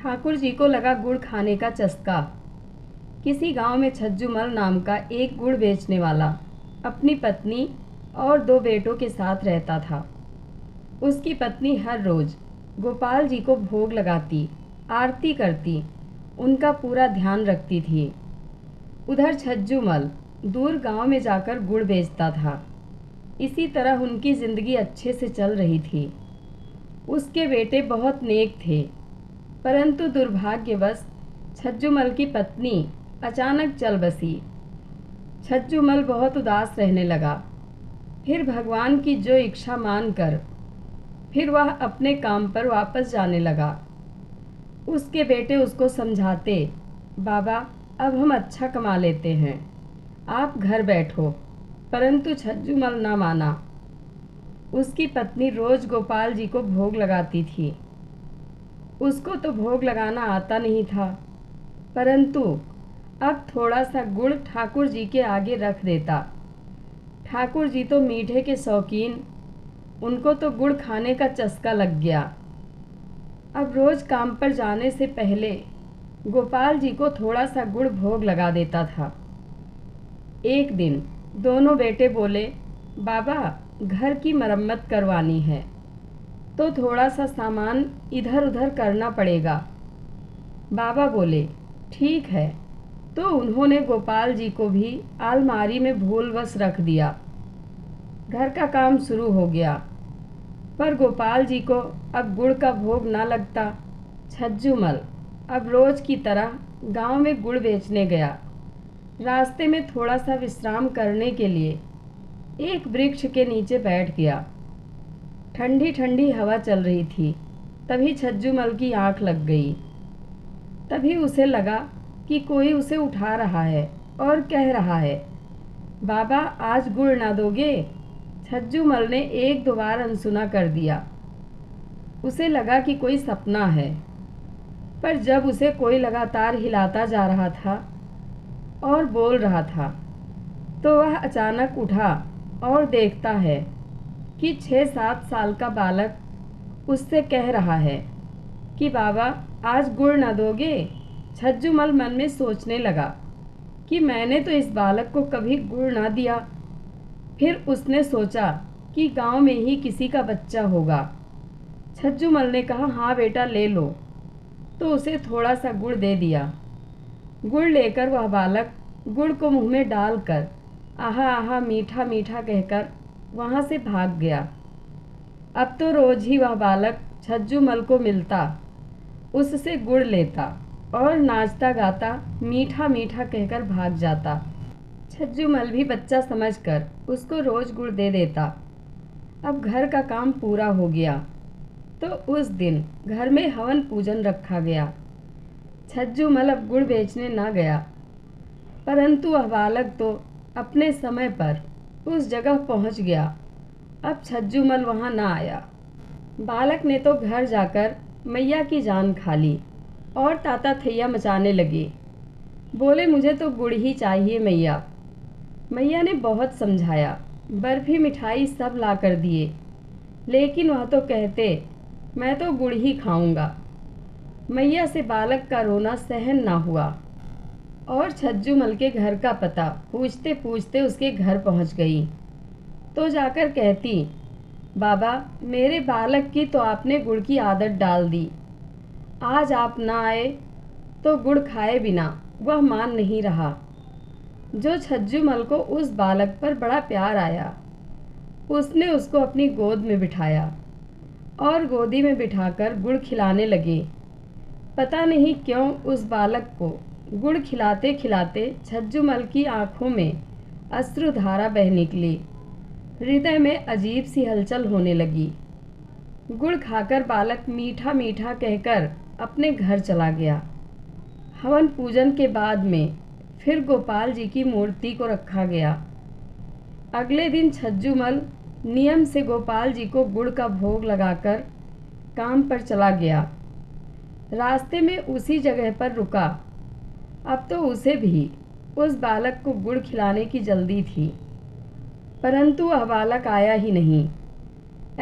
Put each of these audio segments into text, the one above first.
ठाकुर जी को लगा गुड़ खाने का चस्का। किसी गांव में छज्जूमल नाम का एक गुड़ बेचने वाला अपनी पत्नी और दो बेटों के साथ रहता था। उसकी पत्नी हर रोज गोपाल जी को भोग लगाती, आरती करती, उनका पूरा ध्यान रखती थी। उधर छज्जूमल दूर गांव में जाकर गुड़ बेचता था। इसी तरह उनकी जिंदगी अच्छे से चल रही थी। उसके बेटे बहुत नेक थे, परंतु दुर्भाग्यवश छज्जूमल की पत्नी अचानक चल बसी। छज्जूमल बहुत उदास रहने लगा। फिर भगवान की जो इच्छा मानकर फिर वह अपने काम पर वापस जाने लगा। उसके बेटे उसको समझाते, बाबा अब हम अच्छा कमा लेते हैं, आप घर बैठो, परंतु छज्जूमल ना माना। उसकी पत्नी रोज गोपाल जी को भोग लगाती थी। उसको तो भोग लगाना आता नहीं था, परंतु अब थोड़ा सा गुड़ ठाकुर जी के आगे रख देता। ठाकुर जी तो मीठे के शौकीन, उनको तो गुड़ खाने का चस्का लग गया। अब रोज काम पर जाने से पहले गोपाल जी को थोड़ा सा गुड़ भोग लगा देता था। एक दिन दोनों बेटे बोले, बाबा घर की मरम्मत करवानी है तो थोड़ा सा सामान इधर उधर करना पड़ेगा। बाबा बोले ठीक है, तो उन्होंने गोपाल जी को भी अलमारी में भूलवश रख दिया। घर का काम शुरू हो गया, पर गोपाल जी को अब गुड़ का भोग ना लगता। छज्जूमल अब रोज की तरह गांव में गुड़ बेचने गया। रास्ते में थोड़ा सा विश्राम करने के लिए एक वृक्ष के नीचे बैठ गया। ठंडी ठंडी हवा चल रही थी। तभी छज्जूमल की आंख लग गई। तभी उसे लगा कि कोई उसे उठा रहा है और कह रहा है, बाबा आज गुड़ ना दोगे। छज्जूमल ने एक दो बार अनसुना कर दिया। उसे लगा कि कोई सपना है, पर जब उसे कोई लगातार हिलाता जा रहा था और बोल रहा था, तो वह अचानक उठा और देखता है कि 6-7 साल का बालक उससे कह रहा है कि बाबा आज गुड़ ना दोगे। छज्जूमल मन में सोचने लगा कि मैंने तो इस बालक को कभी गुड़ ना दिया। फिर उसने सोचा कि गांव में ही किसी का बच्चा होगा। छज्जूमल ने कहा, हाँ बेटा ले लो, तो उसे थोड़ा सा गुड़ दे दिया। गुड़ लेकर वह बालक गुड़ को मुंह में डालकर आहा आहा मीठा मीठा कहकर वहाँ से भाग गया। अब तो रोज ही वह बालक छज्जूमल को मिलता, उससे गुड़ लेता और नाचता गाता मीठा मीठा कहकर भाग जाता। छज्जूमल भी बच्चा समझकर उसको रोज गुड़ दे देता। अब घर का काम पूरा हो गया तो उस दिन घर में हवन पूजन रखा गया। छज्जूमल अब गुड़ बेचने ना गया, परंतु वह बालक तो अपने समय पर उस जगह पहुंच गया। अब छज्जूमल वहां ना आया। बालक ने तो घर जाकर मैया की जान खा ली और ताता थैया मचाने लगे। बोले मुझे तो गुड़ ही चाहिए मैया। मैया ने बहुत समझाया, बर्फी मिठाई सब ला कर दिए, लेकिन वह तो कहते मैं तो गुड़ ही खाऊंगा। मैया से बालक का रोना सहन ना हुआ और छज्जूमल के घर का पता पूछते पूछते उसके घर पहुंच गई। तो जाकर कहती, बाबा मेरे बालक की तो आपने गुड़ की आदत डाल दी। आज आप ना आए तो गुड़ खाए बिना वह मान नहीं रहा। जो छज्जूमल को उस बालक पर बड़ा प्यार आया, उसने उसको अपनी गोद में बिठाया और गोदी में बिठाकर गुड़ खिलाने लगे। पता नहीं क्यों उस बालक को गुड़ खिलाते खिलाते छज्जूमल की आंखों में अश्रुधारा बह निकली। हृदय में अजीब सी हलचल होने लगी। गुड़ खाकर बालक मीठा मीठा कहकर अपने घर चला गया। हवन पूजन के बाद में फिर गोपाल जी की मूर्ति को रखा गया। अगले दिन छज्जूमल नियम से गोपाल जी को गुड़ का भोग लगाकर काम पर चला गया। रास्ते में उसी जगह पर रुका। अब तो उसे भी उस बालक को गुड़ खिलाने की जल्दी थी, परंतु वह बालक आया ही नहीं।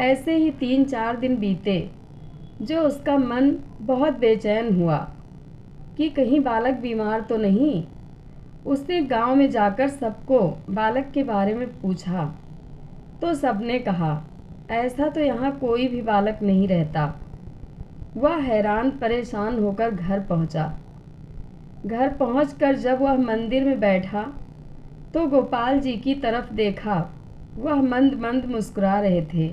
ऐसे ही 3-4 दिन बीते। जो उसका मन बहुत बेचैन हुआ कि कहीं बालक बीमार तो नहीं। उसने गांव में जाकर सबको बालक के बारे में पूछा तो सबने कहा, ऐसा तो यहाँ कोई भी बालक नहीं रहता। वह हैरान परेशान होकर घर पहुँचा। घर पहुंचकर जब वह मंदिर में बैठा तो गोपाल जी की तरफ देखा। वह मंद मंद मुस्कुरा रहे थे,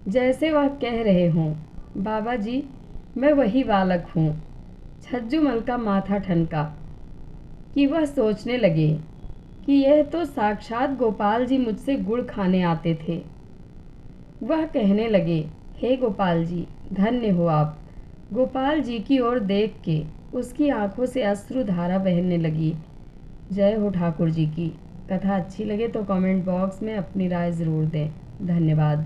जैसे वह कह रहे हों, बाबा जी, मैं वही बालक हूँ। छज्जूमल का माथा ठनका कि वह सोचने लगे कि यह तो साक्षात गोपाल जी मुझसे गुड़ खाने आते थे। वह कहने लगे, हे गोपाल जी, धन्य हो आप। गोपाल जी की ओर देख के उसकी आंखों से अश्रु धारा बहने लगी। जय हो ठाकुर जी की। कथा अच्छी लगे तो कमेंट बॉक्स में अपनी राय ज़रूर दें। धन्यवाद।